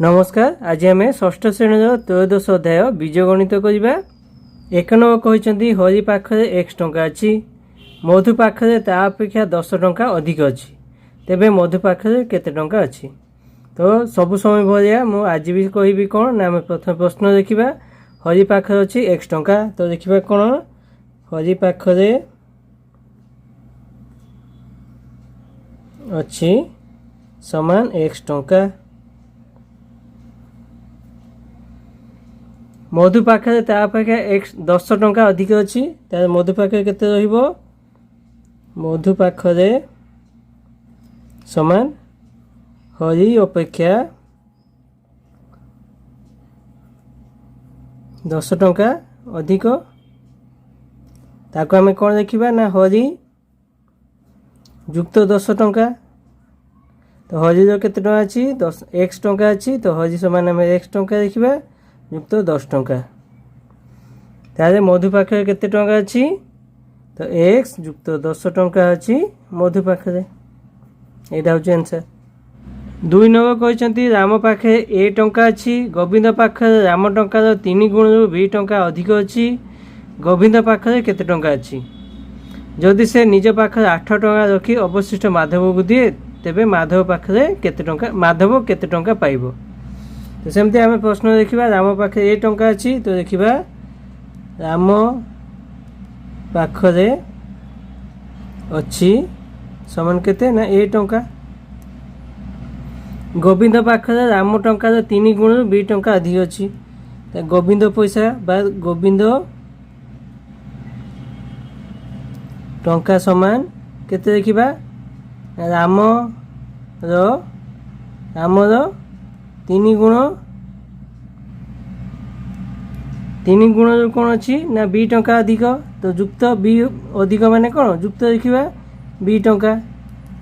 नमस्कार। आज आम षष्ठ श्रेणी त्रयोदश अध्याय बीजगणित करवा। एक नंबर कहते हरि पाखे एक्स टंका अच्छी, मधु पाखे ता अपेक्षा 10 टंका अधिक अच्छी, तेबे मधु पाखे केते टंका अच्छी। तो सब समय भाया मुझे आज भी कहि कौन ना आम प्रथम प्रश्न देखा। हरि पाखे अच्छी एक्स टंका, तो देखा कौन हरि पाखे अच्छी समान एक्स टंका। मधु पाखे ता अपेक्षा एक्स 10 टंका अधिक अच्छी, मधु पाखे केते रहिबो, मधु पाखे समान हरि अपेक्षा 10 टंका अधिक। ताको आमे कौन देखिबा ना हरि युक्त 10 टंका। तो हरि जो केते टंका अच्छी 10 एक्स टंका अच्छी, तो हरि समान आमे एक्स टंका देखिबा युक्त 10 टंका। तारे मधु पाखे केते टंका अच्छी, तो एक्स युक्त 10 टंका अच्छी मधु पाखे। यहाँ हूँ आंसर। 2 नंबर कहते राम पाखे ए टंका अच्छी, गोविंद पाखे राम टंकार 3 गुण बी टंका अधिक अच्छी, गोविंद पाखे केते टंका अच्छी। जदि से निज पाखे 8 टंका रखी अवशिष्ट माधव को दिए, तेबे माधव पाखे केते टंका, माधव केते टंका पाइबो। तो सेमती आम प्रश्न देखा राम पाखे ए टंका अच्छी, तो देखा राम पाखे अच्छी समान केते ना ए टंका। गोविंद पाखे राम टंकार 3 गुण बी टंका अधिक अच्छी, तो गोविंद पैसा बा गोविंद टंका समान केते देखा राम रो 3 गुण कौन अच्छी ना बी टंका अधिक, तो युक्त बी अधिक माने कौन युक्त देखा बी टंका।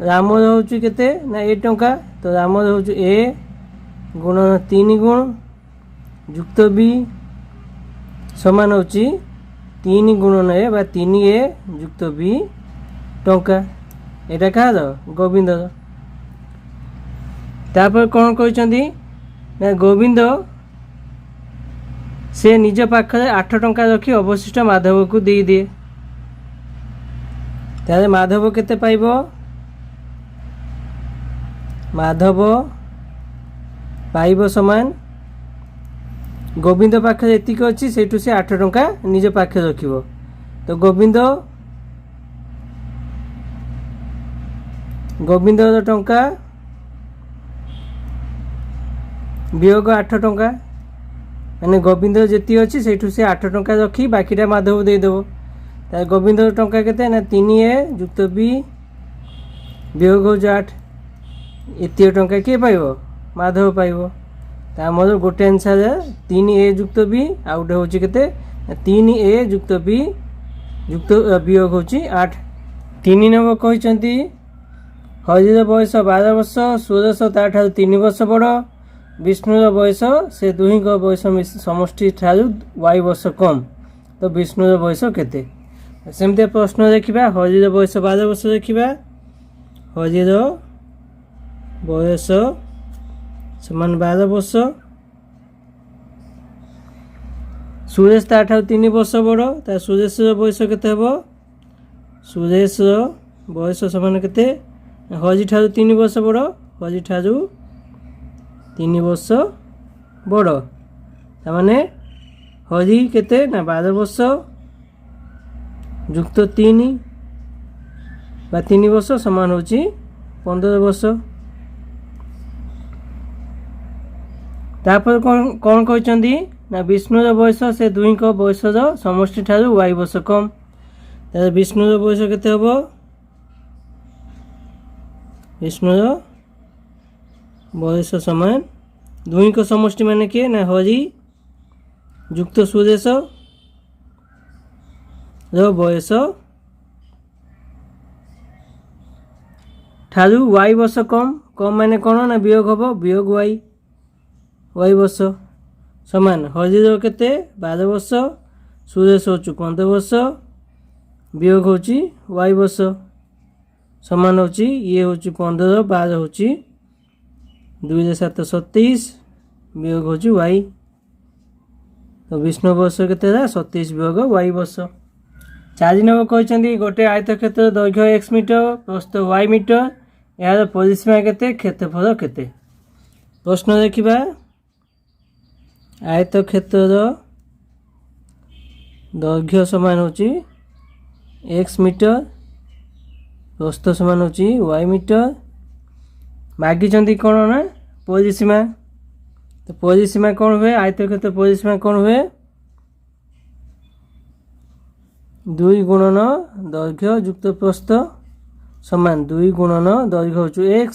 राम हूँ केते ना ए टंका, तो राम हूँ ए गुण 3 गुण युक्त बी समान हूँ 3 गुणन ए बा 3 ए युक्त बी टंका। यहाँ क्या गोविंद। तापर कौन कहते ना गोविंद से निज पाखे 8 टंका रखी अवशिष्ट माधव को दे दिए, तारे माधव केते पाइबो, माधव पाइबो समान गोविंद पाखे एतिक अच्छी से 8 टंका निज पाखे रखिबो। तो गोविंद टंका वियोग 8 टंका, माने गोविंद जी अच्छी से 8 टंका रखी बाकीटा माधव देदेव। तार गोविंद टंका केते ना 3 ए युक्त बी वियोग हो 8, एतिक टंका किए पाइबो माधव पाइबो। तामर गोटे आंसर 3 ए युक्त बी, आ गोटे हूँ केते 3 ए युक्त बी युक्त वियोग हूँ 8। 3 नंबर कहते हरिर बयस 12 वर्ष, सूरज ताठार 3 वर्ष बड़, विष्णुर बयस से दुही बयस समष्टि ठारू y वर्ष कम, तो विष्णुर बयस केते। सेमती प्रश्न देखा हरिर बयस 12 वर्ष देखा, हरिर बयस समान 12 वर्ष, सुरेश ताठार 3 वर्ष बड़, ता सुरेश बयस केते हेबो, सुरेश बयस समान केते हरि ठारू 3 वर्ष बड़, हरि ठारू 3 वर्ष बड़, तामाने हरि केते ना 12 वर्ष युक्त 3 बा 3 वर्ष समान हूँ 15 वर्ष। तापर कौन कहते ना विष्णुर बयस से दुही बयस समष्टि ठारू y वर्ष कम, तार विष्णुर बयस केते हेबो, विष्णुर बयस समान दुही को समष्टि माने किए ना हरि युक्त सुरेश रो बयस ठारू y वर्ष कम, कम माने कौन ना वियोग हम वियोग y वर्ष समान हरिर केते 12 वर्ष, सुरेश हूँ 15 वर्ष, वियोग हूँ y वर्ष समान हूँ ये हूँ 15, 12 हूँ 2 7 27 वियोग होची वाई। तो विष्णु वर्ष केते 37 वियोग वाई वर्ष। 4 नंबर कहते गोटे आयतक्षेत्र दैर्घ्य x मीटर प्रस्थ y मीटर यार परिसीमा केते क्षेत्रफल केते। प्रश्न देखिबा आयतक्षेत्र दैर्घ्य समान होची x मीटर प्रस्थ समान होची y मीटर मागिचंती कोन ना परिसीमा। तो परिसीमा कौन हुए आयतक्षेत्र परिसीमा कौन हुए 2 गुणन दैर्घ्य युक्त प्रस्थ समान 2 गुणन दैर्घ्य होचु x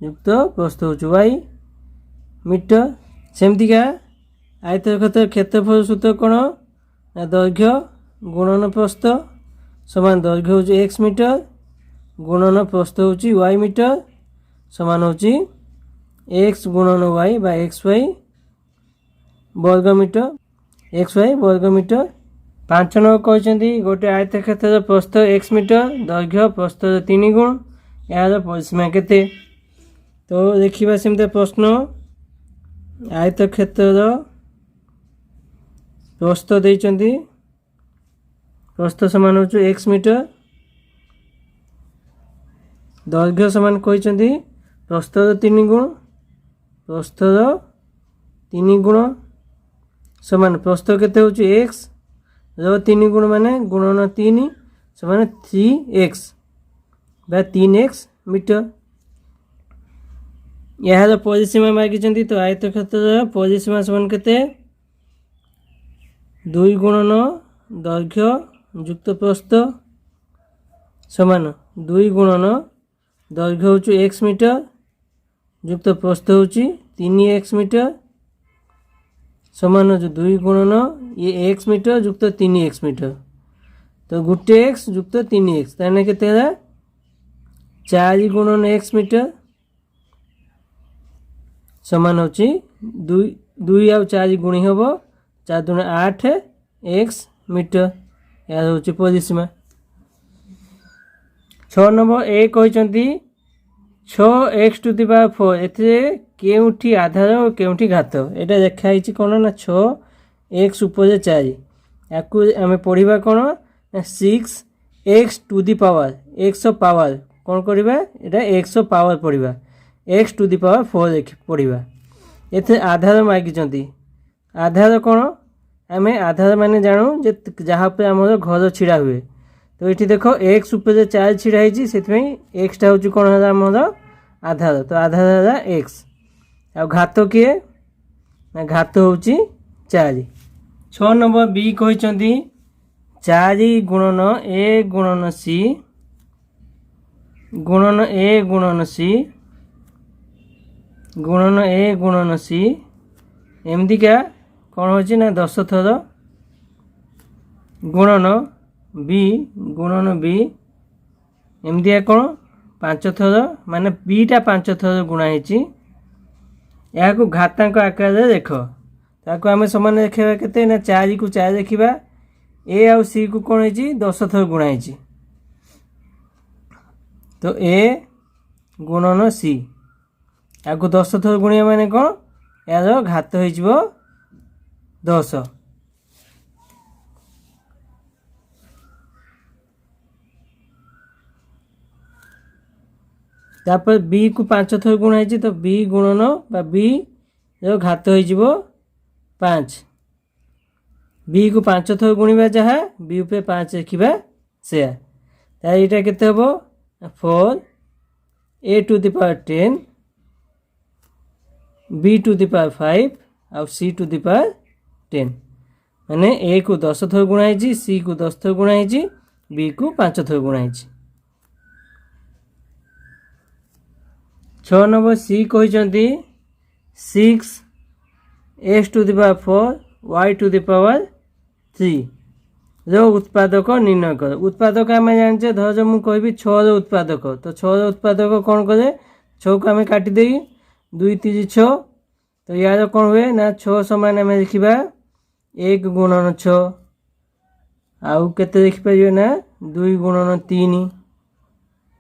युक्त प्रस्थ होचु y मीटर। सेमती का आयतक्षेत्र क्षेत्रफल सूत्र कौन ना दैर्घ्य गुणन प्रस्थ समान दैर्घ्य होचु x मीटर गुणन प्रस्थ होचु y मीटर समान होचि x गुणन y बाय xy वर्ग मीटर xy वर्ग मीटर। 5 नंबर कहते गोटे आयतक्षेत्र प्रस्थ x मीटर दैर्घ्य प्रस्थ 3 गुण यार परिसीमा केते। तो देखिबा सेमते प्रश्न आयतक्षेत्र प्रस्थ देइचंती प्रस्थ समान होचु x मीटर दैर्घ्य समान कहते प्रस्थ 3 गुण प्रस्थ 3 गुण समान प्रस्थ केते होची x रो 3 गुण माने गुणन 3 समान 3x बा 3x मीटर। यार परिसीमा मागिचंती तो आयतक्षेत्र परिसीमा समान केते 2 गुणन दैर्घ्य युक्त प्रस्थ समान 2 गुणन दैर्घ्य होची x मीटर युक्त प्रस्थ होची 3x मीटर समान हो 2 गुणन ये x मीटर युक्त 3x मीटर। तो गुटे x युक्त 3x ताने केते है 4 गुणन x मीटर समान होची 2 आउ 4 गुणी हबो 4 दुना 8 x मीटर यार होची परिसीमा। 6 नंबर ए कहचंती 6x टू द पावर 4 एथे केउठी आधार और केउठी घात एटा देखाई कौन ना 6x ऊपर 4 याकू आम पढ़ा कौन 6x to the power x power कौन करवा एटा x पावर पढ़ा x टू द पावर 4 पढ़ा एथे आधार मागिचंती आधार कौन आम आधार माने जानू जे जहाँ पे आम घर छिड़ा हुए। तो ये देख x ऊपर 4 छिड़ाई से x टा हूँ कौन है आमर आधार। तो आधार है x आ घात किए ना घात हूँ 4। 6 नंबर बी कहते 4 गुणन a गुणन c गुणन a गुणन c गुणन a गुणन c एमती क्या कौन हो ना 10 थर गुणन बी गुणन बी एमती कौन 5 थर माने बीटा 5 थर गुणा या घातांक आकार देख ताको आम समान देखा के ना 4 को 4 देखा ए आउ सी को कौन है 10 थर गुणा। तो ए गुणन सी या 10 थर गुणिया माने कौन यार घात हो 10। तापर बी को 5 थर गुणाई तो बी गुणन बा बी घात हो 5 बी को 5 थर गुणा जहाँ बी पे 5 लिखा से यहाँ केते हम 4 a to the power 10 b to the power 5 आउ c टू द पावर 10 माने a को 10 थर गुणाई c को 10 थर गुणाई b को 5 थर गुणाई। 6 नंबर सी कहते 6 x to the power 4 y to the power 3 रो उत्पादक निर्णय कर। उत्पादक आम जाने धर मुझे कहि 6 उत्पादक तो 6 उत्पादक कौन करे 6 को आम काटिदे 2 3 6 तो यार कौन हुए ना 6 समान आम देखा 1 गुणन 6 आउ केते देखिपर ना 2 गुणन 3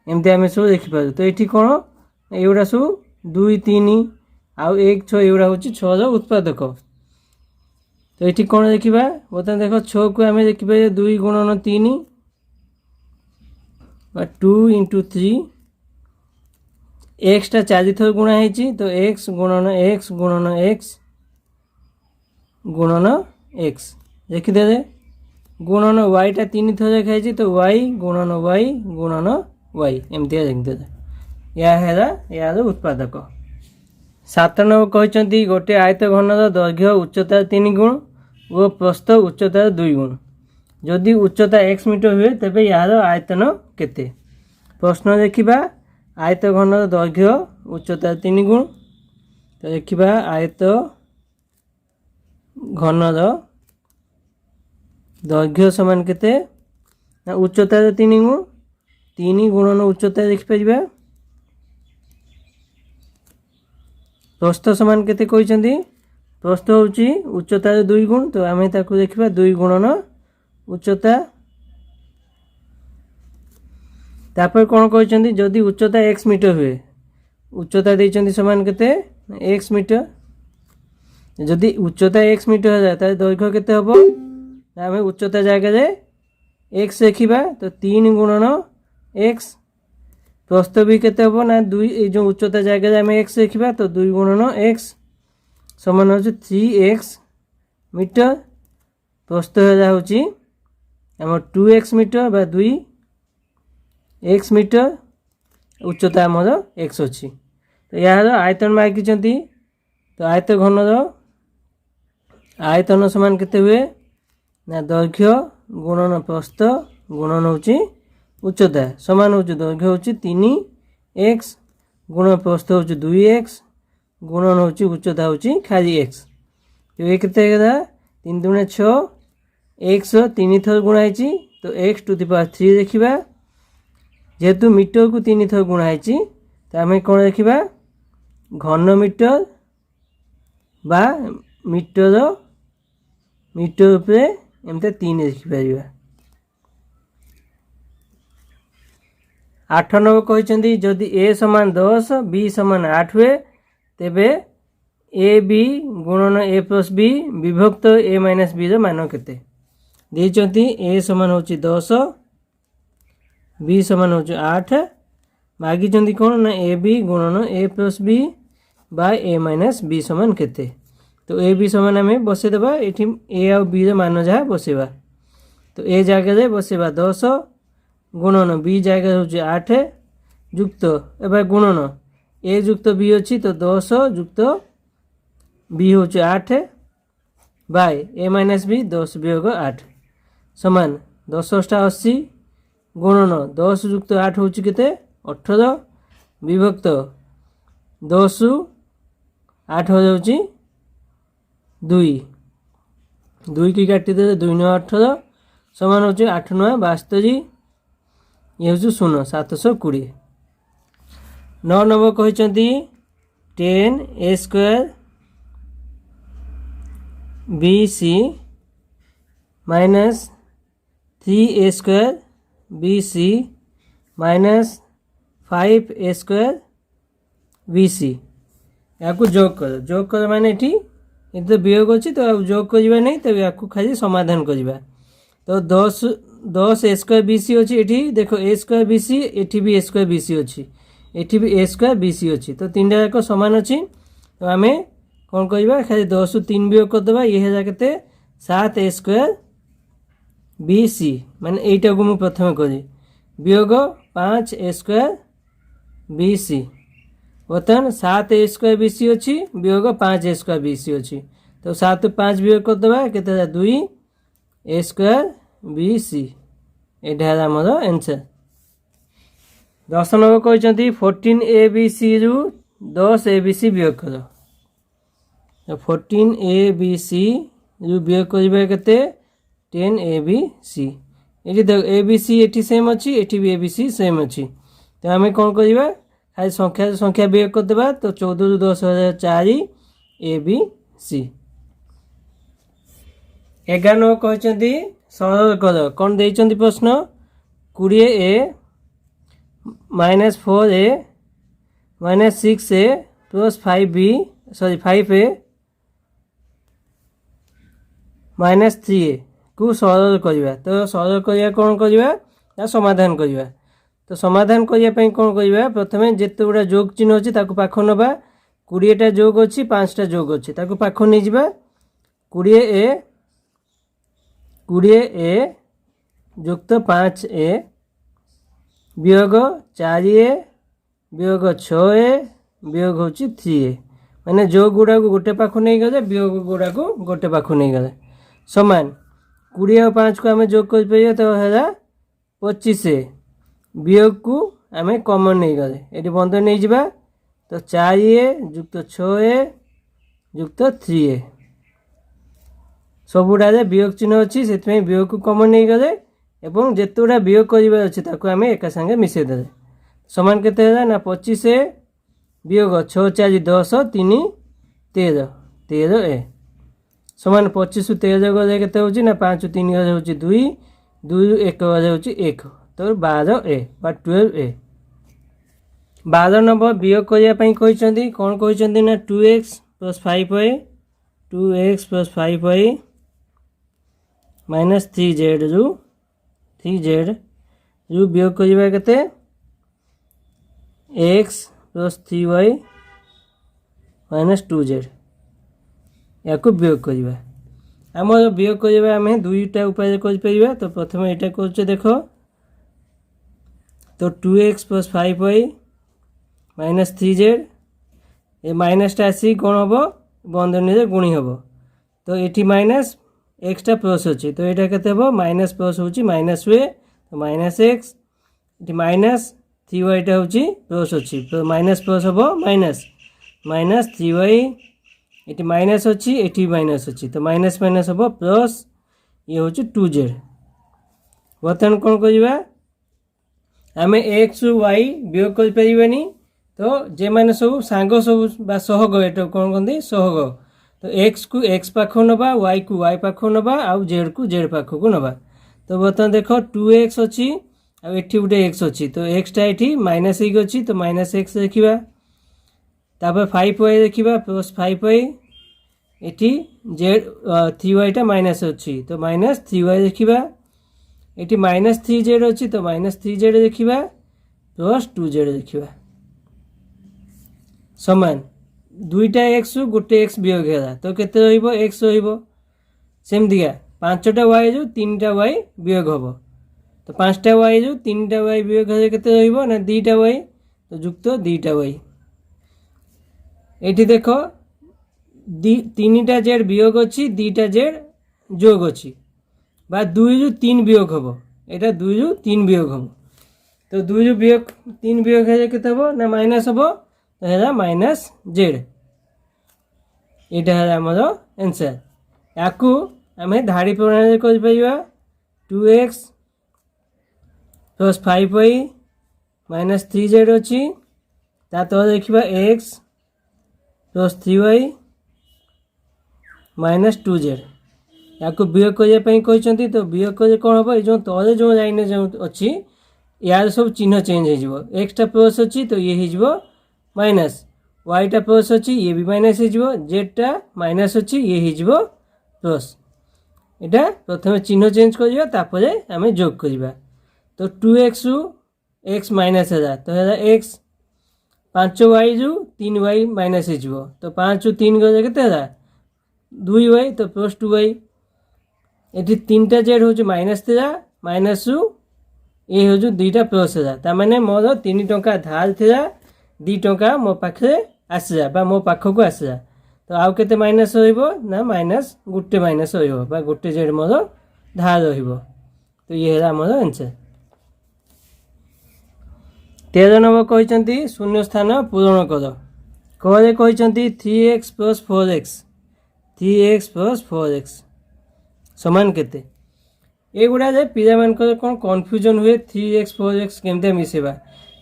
एमती आम सब देखिपर। तो ये कौन एगुड़ा सब 2 3 आउ 1 6 एगुड़ा हूँ 6 उत्पादक। तो ये कौन देखा बर्तमान देख 6 को आम देखिए 2 गुणन 3 2 इंटू 3 एक्सटा 4 थर गुणा है तो एक्स गुणन एक्स गुणन एक्स गुणन एक्स देखीदे गुणन वाईटा 3 थर लिखाई तो वाई गुणन वाई गुणन वाई एमती देखीदे यार उत्पादक। 7 नंबर कहते गोटे आयत घनर दैर्घ्य उच्चता 3 गुण और प्रस्थ उच्चता 2 गुण जदि उच्चता x मीटर हुए तेज यार आयतन केते। प्रश्न देखा आयत घनर दैर्घ्य उच्चता 3 गुण तो देखा आयत घनर दैर्घ्य समान केते उच्चता 3 गुण 3 गुणन उच्चता देखिपर। प्रस्थ समान केते कहते प्रस्थ होची उच्चता 2 गुण तो आम ताकू देखा 2 गुणन उच्चता। तापर कौन कहते जदि उच्चता x मीटर हुए उच्चता देइचंदी समान केते x मीटर जदि उच्चता x मीटर है तो दैर्घ्य केते हबो आम उच्चता जगह x देखा तो 3 गुणन x प्रस्थ भी केते हबो ना 2 जो उच्चता जगह आम x देखा तो 2 गुणन x समान हो 3x मीटर प्रस्थ होची आम 2x मीटर बा 2x मीटर उच्चता आमर x अच्छी। तो यार आयतन मागिचंती तो आयत घनर आयतन समान केते हुए ना दैर्घ्य गुणन प्रस्थ गुणन होची उच्चता समान होची दैर्घ्य होची 3x गुणन प्रस्थ होची 2x गुणन होची उच्चता होची खाली x। तो ये केते गदा 3 दूने 6 x 3 थर गुणा है तो x टू द पावर 3 देखा जेहेतु मीटर को 3 थर गुणा है तो आम कौन देखा घन मीटर बा मीटर मीटर उपरे एमती 3 देखिपर। 8 नंबर कहते जदि a समान 10 b समान 8 हुए तेबे ए बी गुणन ए प्लस बी विभक्त ए माइनस बी मान केते देइचंती ए समान होची 10 बी समान होची 8 मागिचंती कौन ना ए बी गुणन ए प्लस बी बाय ए माइनस बी समान केते। तो ए बी समान आम बसईदेवा ये ए आ बी मान जहाँ बसवा तो ए जगह बसवा 10 गुणन बी जगह हूँ 8 जुक्त एवं गुणन ए जुक्त बी अच्छी तो 10 जुक्त बी हूँ 8 बाय ए माइनस बी 10 वियोग 8 समान 10 टा 80 गुणन 10 जुक्त 8 हूँ केते 18 विभक्त 10 8 हो जाऊँगी 2 2 की काटिदे 2 9 18 समान हो 8 9 72 ये हूँ 0 720। 9 नंबर कहते 10 a square b c minus 3 a square b c minus 5 a square b c या जोग कर माने ये तो वियोग अच्छी तो जोग करवा नहीं तो या खाली समाधान करवा। तो 10 ए स्क्वायर बी सी अच्छी ये देख ए स्क्वायर बी सी एटी भी ए स्क्वायर बी सी अच्छी एटी भी ए स्क्वायर बी सी अच्छी तो 3 जाक सामान अच्छी तो आम कौन करवा खाली 10 3 वियोग करदे ये है 7 ए स्क्वायर बी सी माने यहीटा को मुझे प्रथम करी वियोग 5 ए स्क्वायर बी सी बर्तमान 7 ए स्क्वायर बी सी अच्छी वियोग 5 ए स्क्वायर बी सी अच्छी तो 7 5 वियोग करदे के 2 ए स्क्वायर बी सी यहाँ आमर आंसर। 10 नंबर कहते 14 ए बी सी रु 10 ए बी सी वियोग कर तो 14 ए बी सी रु वियोग कर 10 ए बी सी ये देख ए बी सी ये सेम अच्छी ये भी ए बी सी सेम अच्छी तो आम कौन करवा खाली संख्या वियोग करदे तो 14 रु 10 4 ए बी सी। 11 नंबर कहते सरल कर कौन देइचंती प्रश्न 20 a minus 4 a minus 6 a plus 5 b sorry 5a minus 3a को सरल करवा। तो सरल करवा कौन करवा ना समाधान करवा। तो समाधान करने कौन करवा प्रथम जिते गुड़ा जोग चिन्ह अच्छी पाख नवा 20टा जोग अच्छी 5टा जोग अच्छी पाख नहीं जा 20a युक्त 5a वियोग 4a वियोग 6a वियोग हूँ 3a माने जोग गुड़ा को गोटे पाख नहीं गले वियोग गुड़ा को गोटे पाख नहीं गले समान 20 और 5 को आम जोग कर तो है 25a वियोग को आम कमन नहीं गले ये बंद नहीं जा तो 4a युक्त 6a युक्त 3a सबुड़ा वियोग चिन्ह अच्छी से वियोग को कमन नहीं गले एवं जिते गुड़ा वियोग कर अच्छे आम एका सागे मिसेदे समान के ना 25a वियोग 6 4 10 3 13 13a समान 25 13 गले के ना 5 3 गले हूँ 2 2 1 गले हूँ 1 तो 12a बा 12a 12 नंबर वियोग करने कौन कहते ना 2x + 5y 2x + 5y minus 3z जो 3z जो वियोग करवा के x + 3y माइनस 2z या वियोग करवा आम वियोग करवा आम दुईटा उपाय कर तो प्रथम यहाँ कर देख तो 2x + 5y माइनस 3z ये माइनसटा आसी कौन हम बंधनी गुणी हम तो ये माइनस एक्सटा प्लस अच्छी तो यहाँ के माइनस प्लस हूँ माइनस वे तो माइनस एक्स ये माइनस 3y हूँ प्लस अच्छी तो माइनस प्लस हम माइनस माइनस 3y ये माइनस अच्छी ये माइनस अच्छी तो माइनस माइनस हम प्लस ये हूँ 2z बर्तमान कौन करवा आम एक्स वाई वियोग कर तो जे मैंने सब सांग सब सहग ये कौन कहते सहग तो एक्स को एक्स पाख नवा वाई को वाई पाख नवा आउ जेड को जेड पाख को नवा तो बर्तमान देख 2x अच्छी आउ एटी गोटे एक्स अच्छी तो एक्सटा ये माइनस एक अच्छी तो माइनस एक्स देखा तापर 5y देखा प्लस 5y ये जेड 3y माइनस अच्छी तो माइनस 3y देखा ये माइनस 3z अच्छी तो माइनस 3z देखा प्लस 2z देखा समान दुईटा एक्स गोटे एक्स वियोग है तो केते रहिबो एक्स रहिबो सेमतिका 5टा वाई जो 3टा वाई वियोग हम तो 5टा वाई जो 3टा वाई वियोग है केते रहिबो ना 2टा वाई तो युक्त 2टा वाई एठी देखो 3टा जेड वियोग अच्छी 2टा जेड जोग अच्छी बा 2 जो 3 वियोग हम एटा 2 जो 3 वियोग हम तो 2 जो वियोग 3 वियोग है केते हबो ना माइनस हबो तो है माइनस जेड यहाँ आमर आंसर या आम धाड़ी प्रणाली कर 2x + 5y माइनस 3z अच्छी तले देखा x + 3y माइनस 2z या वियोग करने तो वियोग कर कौन हम जो तले जो लाइन जो अच्छी यार सब चिन्ह चेंज हो एक्सटा प्लस अच्छी तो ये हो माइनस वाईटा प्लस अच्छी ये भी माइनस हो जेडटा माइनस अच्छी ये हो प्लस यहाँ प्रथम चिन्ह चेंज करपर आम जोग करवा तो 2x एक्स माइनस है तो है एक्स 5y जो 3y माइनस हो तो 5 3 गले के 2y तो प्लस 2y ये 3टा जेड हूँ माइनस था माइनस ये हूँ 2टा प्लस है तार मोर 3 टंका धार था 2 टंका मो पाखे आसला मो पाख को आसला तो आउ के माइनस ना माइनस गोटे माइनस रोटे जेड मोर धार तो ये है मोर आंसर 13 नंबर कहते शून्य स्थान पूरण कर कहले कहते 3x + 4x 3x + 4x समान केते एगुड़ा पिला मानकर कौन कन्फ्यूजन हुए 3x 4x केमती मिसेबा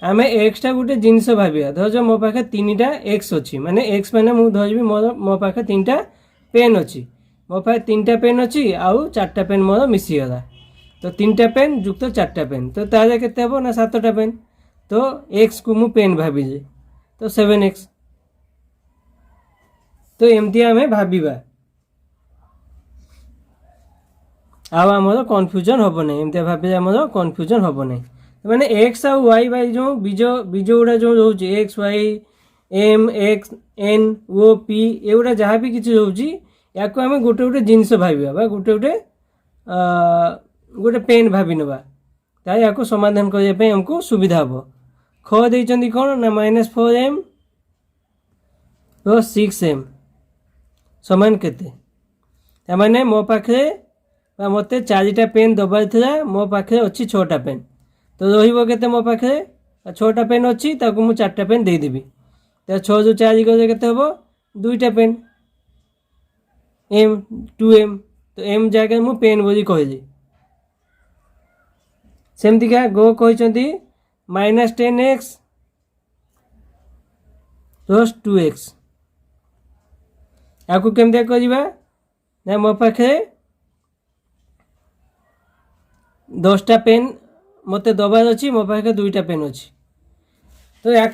आम एक्सटा गोटे जिनस भाविया धर मो पाखे 3टा एक्स अच्छी माने एक्स मैंने मुझे धरबी मो पाखे 3टा पेन अच्छी मो पाखे 3टा पेन अच्छी आउ 4टा पेन मोर मिसीगला तो 3टा पेन युक्त 4टा पेन तो ताले केते हबो ना 7टा पेन तो एक्स को मु पेन भाविजे तो 7x तो एमती आम भाविबा आमर कन्फ्यूजन हम ना एमती भाव आमर कन्फ्यूजन हम ना मैंने एक्स आउ वाई बाई जो बीज बीज गुड़ा जो रोचे x y m x n o p एगुड़ा जहाँ भी किसी रोचे या आम गोटे गोटे जिनस भाविबा गोटे गोटे गोटे पेन भावी नवा या समाधान करने हमको सुविधा हम ख देती कौन ना -4m + 6m समान केते माने मो पाखे मत 4टा पेन दबार था मो पाखे अच्छी 6टा पेन तो रही मो पाखे 6टा पेन अच्छी मुझे 4टा पेन देदेवि तो 6 ରୁ 4 गले के हम 2टा पेन m 2m तो m जगह मुझे पेन बोली कहली सेमतिका गो कहते -10x + 2x या केमती करवा ना मो पाखे 10टा पेन मत दबार अच्छी मो पाखे 2टा पेन अच्छी तो या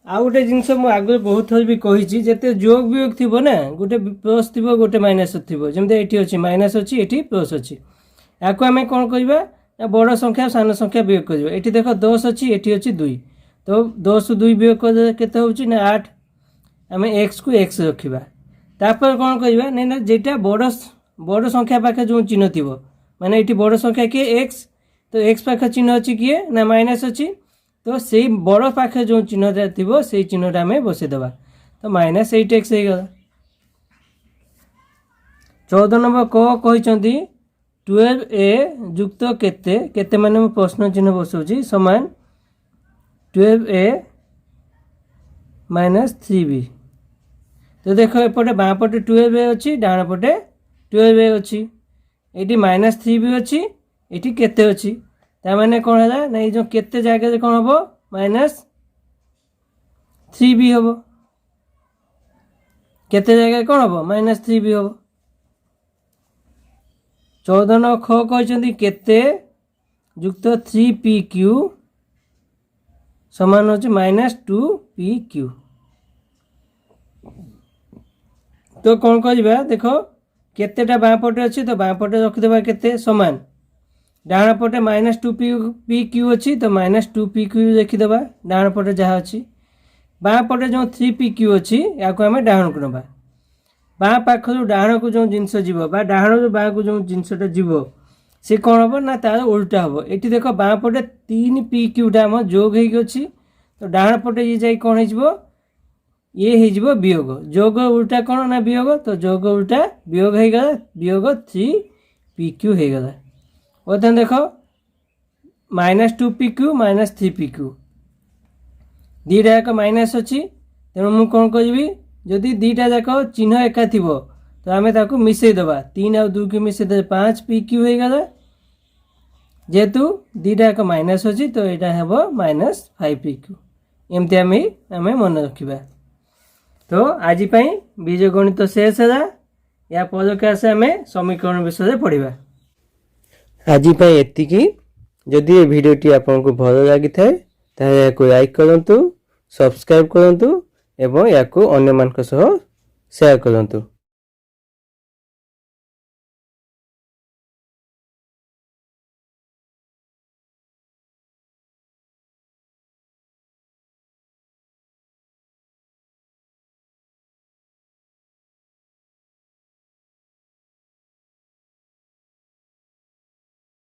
आउ गोटे जिनस आगे बहुत थर भी कही जिते जोग वियोग थी ना गोटे प्लस थी गोटे माइनस थी जमी ये अच्छी माइनस अच्छी ये प्लस अच्छी या आम कौन करवा बड़ संख्या सान संख्या वियोग करवा ये देख 10 अच्छी ये अच्छी 2 तो 10 ରୁ 2 वियोग कर केते होची ना 8 आम एक्स को एक्स रखा तापर कौन करवा ना जेटा बड़ संख्या पाखे जो चिन्ह थी माने ये बड़ संख्या किए एक्स तो एक्स पाखे चिन्ह अच्छी किए ना माइनस अच्छी तो से बड़ पाखे जो चिन्हटा थी से चिन्हटा आम बसईदे तो -8x हो गला 14 नंबर क कहते 12a युक्त केते केते माने मैं प्रश्न चिन्ह बसाऊँ समान 12a - 3b तो देख एपटे बाँ पटे 12a अच्छी डाण पटे 12a अच्छी ये -3b अच्छी ये केते अच्छी ताने कौन है ना जो केते जगह कौन हम -3b हम केते जगह कौन हम -3b हम 14 न ख कहते केते युक्त 3pq समान होची -2pq तो कौन करवा देख केतेटा बाँ पटे अच्छी तो बाँ पटे रखिदेवा केते समान डाण पटे -2pq अच्छी तो -2pq लिखिदेवा डाण पटे जहाँ अच्छी बाँ पटे जो 3pq अच्छी या आम डाण को नवा बाँ पाखर डाण को जो जिनस जीव डाण बाँ को जो जिनसटा जीव सी कौन हम ना तार उल्टा हम ये देख बाँ पटे 3pqटा आम जोग होगी तो डाण पटे ये जा कौन हो ये हो वियोग जोग उल्टा कौन ना वियोग तो जोग उल्टा वियोग हो गला वियोग 3pq हो गला बर्तमान देख -2pq -3pq दीटा जाक माइनस अच्छी तेणु मुझे कौन करी जदि दीटा जाक चिन्ह एका थी तो आम ताको मिसईदे 3 आउ 2 को मिसईदे 5pq हो गला जेहेतु दीटा जाक माइनस अच्छी तो यहाँ हम -5pq एमती आम मन रखा तो आज बीजगणित शेष है या पर क्लास आम समीकरण विषय पढ़ा आज एतिकी जदि ये भिडियोटी आपको भल लगी थाए या लाइक करूँ सब्सक्राइब करूँ एवं या अन्य मान शेयर करूँ।